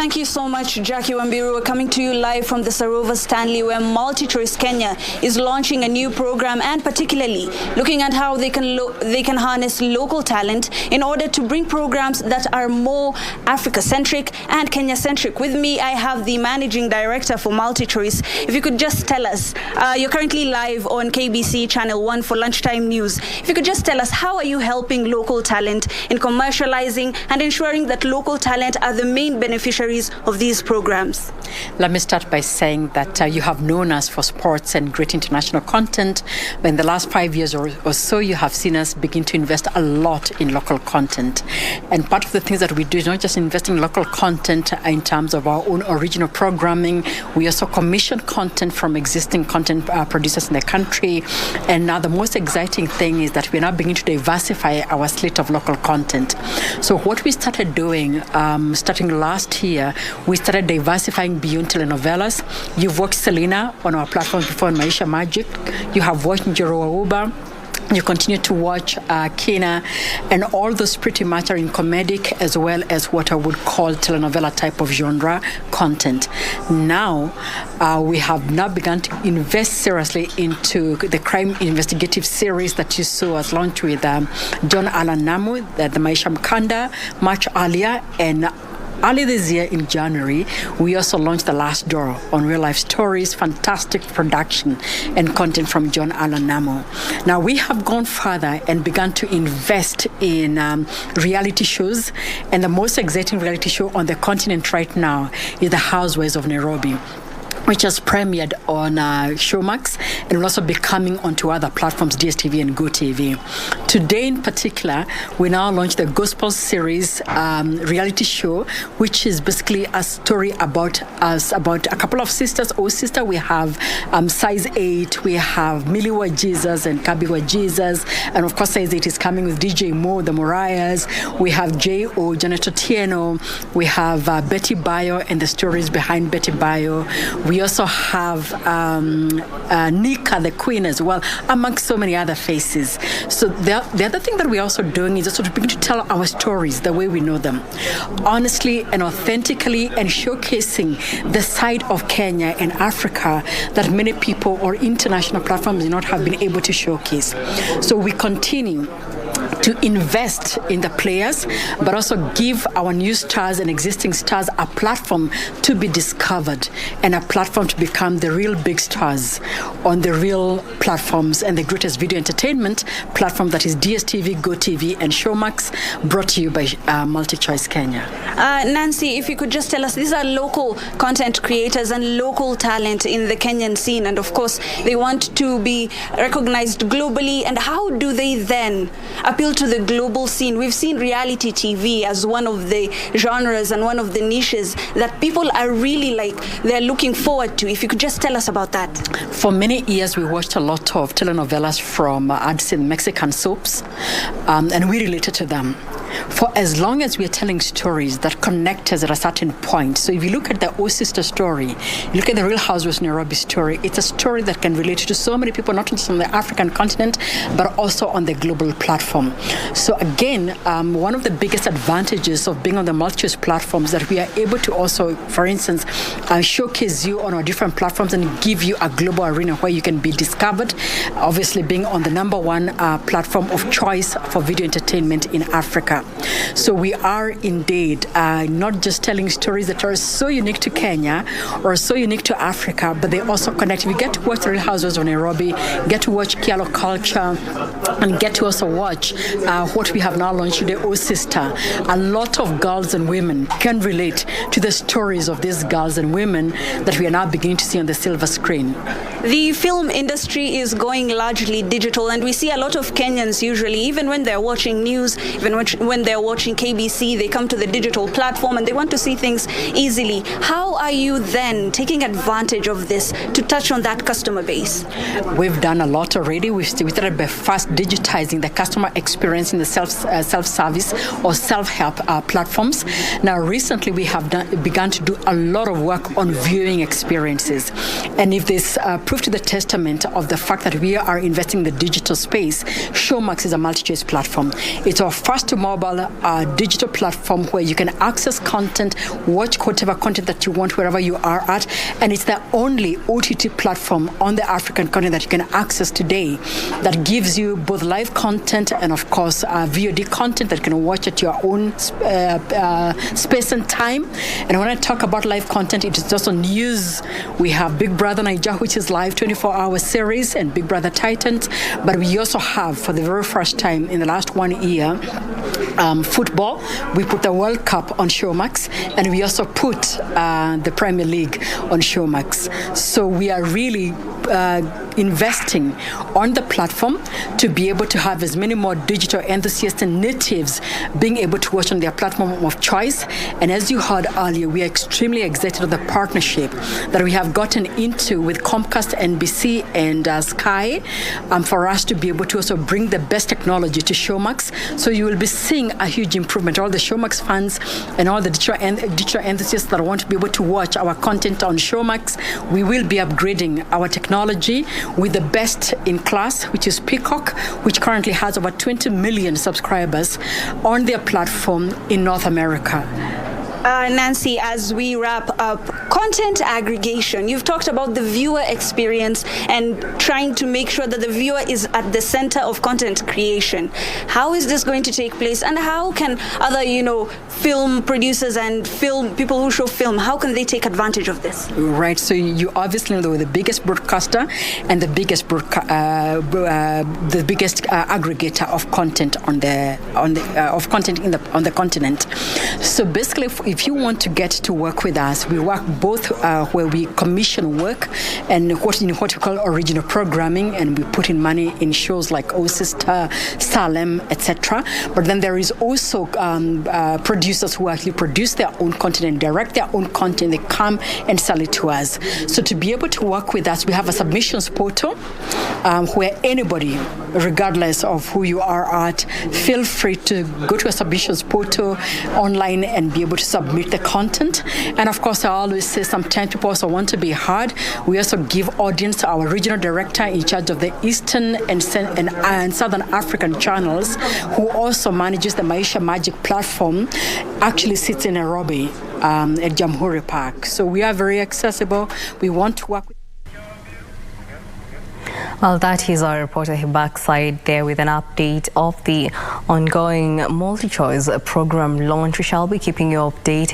Thank you so much, Jackie Wambiru. We're coming to you live from the Sarova Stanley, where Multi-choice Kenya is launching a new program, and particularly looking at how they can harness local talent in order to bring programs that are more Africa-centric and Kenya-centric. With me, I have the managing director for Multi-choice. If you could just tell us, you're currently live on KBC Channel 1 for lunchtime news. If you could just tell us, how are you helping local talent in commercializing and ensuring that local talent are the main beneficiaries of these programs? Let me start by saying that you have known us for sports and great international content. But in the last 5 years or so, you have seen us begin to invest a lot in local content. And part of the things that we do is not just investing in local content in terms of our own original programming. We also commission content from existing content producers in the country. And now the most exciting thing is that we're now beginning to diversify our slate of local content. So what we started doing, starting last year, we started diversifying beyond telenovelas. You've watched Selena on our platform before in Maisha Magic. You have watched Njoro Uba. You continue to watch Kina, and all those pretty much are in comedic as well as what I would call telenovela type of genre content. Now, we have now begun to invest seriously into the crime investigative series that you saw us launch with John Allan Namu, the Maisha Mkanda, much earlier, and early this year in January, we also launched The Last Door on real life stories, fantastic production and content from John Allan Namu. Now we have gone further and begun to invest in reality shows, and the most exciting reality show on the continent right now is The Housewives of Nairobi, which has premiered on Showmax and will also be coming onto other platforms, DSTV and GoTV. Today in particular, we now launched the Gospel Series reality show, which is basically a story about us, about a couple of sisters. Oh, sister, we have Size 8, we have Miliwa Jesus and Kabiwa Jesus, and of course Size 8 is coming with DJ Mo, the Mariahs. We have J.O., Janet Otieno, we have Betty Bayo and the stories behind Betty Bayo. We also have Nika, the Queen, as well, amongst so many other faces. So the other thing that we're also doing is also to begin to tell our stories the way we know them, honestly and authentically, and showcasing the side of Kenya and Africa that many people or international platforms do not have been able to showcase. So we continue to invest in the players, but also give our new stars and existing stars a platform to be discovered and a platform to become the real big stars on the real platforms and the greatest video entertainment platform that is DSTV, GoTV, and Showmax, brought to you by Multi-choice Kenya. Nancy, if you could just tell us, these are local content creators and local talent in the Kenyan scene, and of course they want to be recognized globally, and how do they then appeal to the global scene? We've seen reality TV as one of the genres and one of the niches that people are really they're looking forward to. If you could just tell us about that. For many years, we watched a lot of telenovelas from Mexican soaps, and we related to them. For as long as we are telling stories that connect us at a certain point. So if you look at the O Sister story, you look at the Real Housewives of Nairobi story, it's a story that can relate to so many people, not just on the African continent, but also on the global platform. So again, one of the biggest advantages of being on the Multi-choice platforms that we are able to also, for instance, showcase you on our different platforms and give you a global arena where you can be discovered, obviously being on the #1 platform of choice for video entertainment in Africa. So we are indeed not just telling stories that are so unique to Kenya or so unique to Africa, but they also connect. We get to watch the Real Housewives of Nairobi, get to watch Kialo culture, and get to also watch what we have now launched, the O Sister. A lot of girls and women can relate to the stories of these girls and women that we are now beginning to see on the silver screen. The film industry is going largely digital, and we see a lot of Kenyans usually, even when they're watching news, even when they're watching KBC, they come to the digital platform and they want to see things easily. How are you then taking advantage of this to touch on that customer base? We've done a lot already. We started by first digitizing the customer experience in the self-service or self-help platforms. Now, recently we have begun to do a lot of work on viewing experiences. And if there's proof to the testament of the fact that we are investing in the digital space, Showmax is a multi-choice platform. It's our first mobile digital platform where you can access content, watch whatever content that you want wherever you are at, and it's the only OTT platform on the African continent that you can access today that gives you both live content and, of course, VOD content that you can watch at your own space and time. And when I talk about live content, it is just on news. We have Big Brother Naija, which is live 24-hour series, and Big Brother Titans. But we also have, for the very first time in the last 1 year, football. We put the World Cup on Showmax, and we also put the Premier League on Showmax. So we are really investing on the platform to be able to have as many more digital enthusiasts and natives being able to watch on their platform of choice. And as you heard earlier, we are extremely excited of the partnership that we have gotten into with Comcast, NBC, and Sky for us to be able to also bring the best technology to Showmax. So you will be seeing a huge improvement. All the Showmax fans and all the digital enthusiasts that want to be able to watch our content on Showmax, we will be upgrading our technology with the best in class, which is Peacock, which currently has over 20 million subscribers on their platform in North America. Nancy, as we wrap up, content aggregation. You've talked about the viewer experience and trying to make sure that the viewer is at the center of content creation. How is this going to take place, and how can other, film producers and film people who show film, how can they take advantage of this? Right. So you obviously know the biggest broadcaster and the biggest aggregator of content on the continent. So basically, if you want to get to work with us, we work both where we commission work and what we call original programming, and we put in money in shows like O Sister, Salem, etc. But then there is also producers who actually produce their own content and direct their own content. They come and sell it to us. So to be able to work with us, we have a submissions portal where anybody, regardless of who you are at, feel free to go to a submissions portal online and be able to submit the content. And of course, I always say sometimes people also want to be heard. We also give audience, our regional director in charge of the Eastern and Southern African channels, who also manages the Maisha Magic platform, actually sits in Nairobi at Jamhuri Park. So we are very accessible. We want to work with. Well, that is our reporter backside there with an update of the ongoing multi-choice program launch. We shall be keeping you updated.